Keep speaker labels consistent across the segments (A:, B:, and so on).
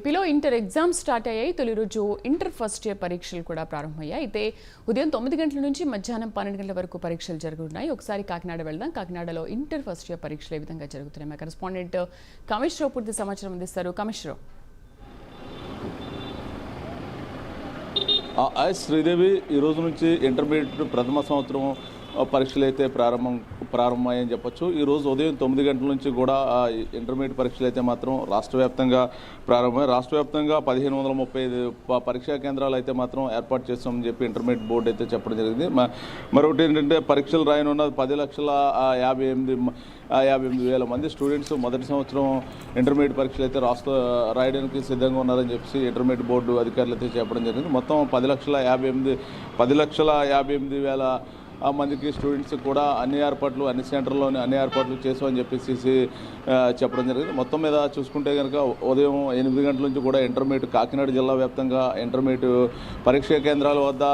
A: ఏపీలో inter exams start అయ్యాయి. తొలి రోజు ఇంటర్ ఫస్ట్ ఇయర్ పరీక్షలు కూడా ప్రారంభమయ్యాయి. అయితే ఉదయం 9 గంటల నుంచి మధ్యాహ్నం 12 గంటల వరకు పరీక్షలు జరుగుతున్నాయి. ఒకసారి కాకినాడ వెళ్దాం. కాకినాడలో ఇంటర్ ఫస్ట్ ఇయర్ పరీక్షలు ఏ విధంగా జరుగుతున్నాయి? మా కరెస్పాండెంట్ కమిషనర్ పూర్తి సమాచారం అందిస్తారు. కమిషనర్.
B: శ్రీదేవి, ఈ రోజు నుంచి ఇంటర్మీడియట్ ప్రథమ సంవత్సరం పరీక్షలు అయితే ప్రారంభమయ్యని చెప్పొచ్చు. ఈరోజు ఉదయం 9 గంటల నుంచి కూడా ఇంటర్మీడియట్ పరీక్షలు అయితే మాత్రం రాష్ట్ర వ్యాప్తంగా ప్రారంభమై రాష్ట్ర వ్యాప్తంగా 1535 పరీక్షా కేంద్రాలు అయితే మాత్రం ఏర్పాటు చేస్తామని చెప్పి ఇంటర్మీడియట్ బోర్డు అయితే చెప్పడం జరిగింది. మరొకటి ఏంటంటే పరీక్షలు రాయనున్న 10,58,000 మంది స్టూడెంట్స్ మొదటి సంవత్సరం ఇంటర్మీడియట్ పరీక్షలు అయితే రాయడానికి సిద్ధంగా ఉన్నారని చెప్పి ఇంటర్మీడియట్ బోర్డు అధికారులు అయితే చెప్పడం జరిగింది. మొత్తం 10,58,000 మందికి స్టూడెంట్స్ కూడా అన్ని సెంటర్లోని అన్ని ఏర్పాట్లు చేసామని చెప్పేసి చెప్పడం జరిగింది. మొత్తం మీద చూసుకుంటే కనుక ఉదయం 8 గంటల నుంచి కూడా ఇంటర్మీడియట్ కాకినాడ జిల్లా వ్యాప్తంగా ఇంటర్మీడియట్ పరీక్షా కేంద్రాల వద్ద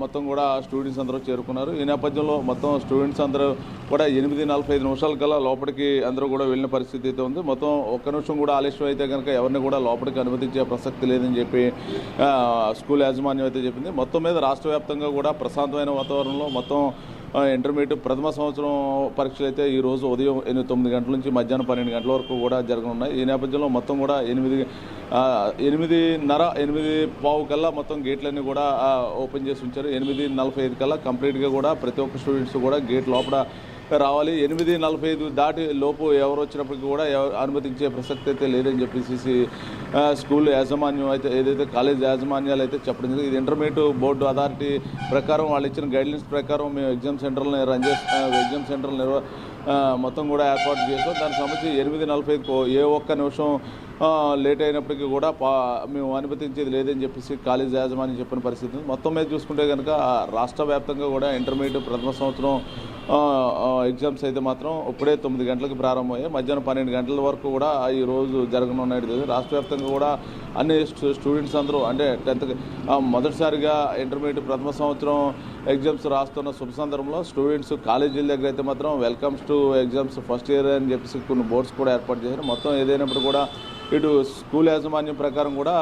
B: మొత్తం కూడా స్టూడెంట్స్ అందరూ చేరుకున్నారు. ఈ నేపథ్యంలో మొత్తం స్టూడెంట్స్ అందరూ కూడా 8:45 కల్లా లోపలికి అందరూ కూడా వెళ్ళిన పరిస్థితి అయితే ఉంది. మొత్తం ఒక్క నిమిషం కూడా ఆలస్యం అయితే కనుక ఎవరిని కూడా లోపలికి అనుమతించే ప్రసక్తి లేదని చెప్పి స్కూల్ యాజమాన్యం అయితే చెప్పింది. మొత్తం మీద రాష్ట్ర వ్యాప్తంగా కూడా ప్రశాంతమైన వాతావరణంలో మొత్తం ఇంటర్మీడియట్ ప్రథమ సంవత్సరం పరీక్షలు అయితే ఈరోజు ఉదయం 9 గంటల నుంచి మధ్యాహ్నం 12 గంటల వరకు కూడా జరగనున్నాయి. ఈ నేపథ్యంలో మొత్తం కూడా 8:30 కల్లా మొత్తం గేట్లన్నీ కూడా ఓపెన్ చేసి ఉంచారు. 8:45 కల్లా కంప్లీట్గా కూడా ప్రతి ఒక్క స్టూడెంట్స్ కూడా గేట్ లోపల రావాలి. 8:45 దాటి లోపు ఎవరు వచ్చినప్పటికీ కూడా అనుమతించే ప్రసక్తి అయితే లేదని చెప్పేసి స్కూల్ యాజమాన్యం అయితే ఏదైతే కాలేజ్ యాజమాన్యాలు అయితే చెప్పడం జరిగింది. ఇది ఇంటర్మీడియట్ బోర్డు అథారిటీ ప్రకారం వాళ్ళు ఇచ్చిన గైడ్లైన్స్ ప్రకారం మేము ఎగ్జామ్ సెంటర్లను మొత్తం కూడా ఏర్పాటు చేస్తాం. దానికి సంబంధించి 8:45 ఏ ఒక్క నిమిషం లేట్ అయినప్పటికీ కూడా మేము అనుమతించేది లేదని చెప్పేసి కాలేజ్ యాజమాన్యం చెప్పిన పరిస్థితి. మొత్తం మీద చూసుకుంటే కనుక రాష్ట్ర వ్యాప్తంగా కూడా ఇంటర్మీడియట్ ప్రథమ సంవత్సరం ఎగ్జామ్స్ అయితే మాత్రం ఇప్పుడే 9 గంటలకు ప్రారంభమయ్యాయి. మధ్యాహ్నం 12 గంటల వరకు కూడా ఈరోజు జరగనున్నది. రాష్ట్ర వ్యాప్తంగా కూడా అన్ని స్టూడెంట్స్ అందరూ అంటే 10th మొదటిసారిగా ఇంటర్మీడియట్ ప్రథమ సంవత్సరం ఎగ్జామ్స్ రాస్తున్న శుభ సందర్భంలో స్టూడెంట్స్ కాలేజీల దగ్గర అయితే మాత్రం welcomes to exams first year అని చెప్పేసి కొన్ని బోర్డ్స్ కూడా ఏర్పాటు చేశారు. మొత్తం ఏదైనప్పుడు కూడా ఇటు స్కూల్ యాజమాన్యం ప్రకారం కూడా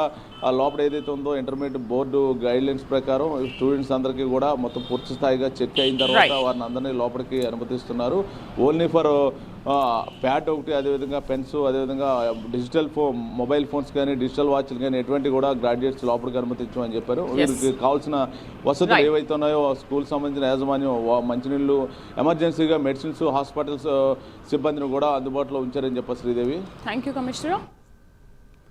B: ఆ లోపల ఏదైతే ఉందో ఇంటర్మీడియట్ బోర్డు గైడ్లైన్స్ ప్రకారం స్టూడెంట్స్ అందరికీ కూడా మొత్తం పూర్తి స్థాయిగా చెక్ అయిన తర్వాత వారిని అందరినీ లోపలికి అనుమతిస్తున్నారు. ఓన్లీ ఫర్ ప్యాడ్ ఒకటి, అదేవిధంగా పెన్స్, అదేవిధంగా డిజిటల్ మొబైల్ ఫోన్స్ కానీ డిజిటల్ వాచ్లు కానీ ఎటువంటి కూడా గ్రాడ్యుయేట్స్ లోపలికి అనుమతించమని చెప్పారు. వీరికి కావాల్సిన వసతులు ఏవైతే ఉన్నాయో స్కూల్ సంబంధించిన యాజమాన్యం మంచినీళ్ళు, ఎమర్జెన్సీగా మెడిసిన్స్, హాస్పిటల్స్ సిబ్బందిని కూడా అందుబాటులో ఉంచారని చెప్పారు. శ్రీదేవి.
A: Thank you commissioner.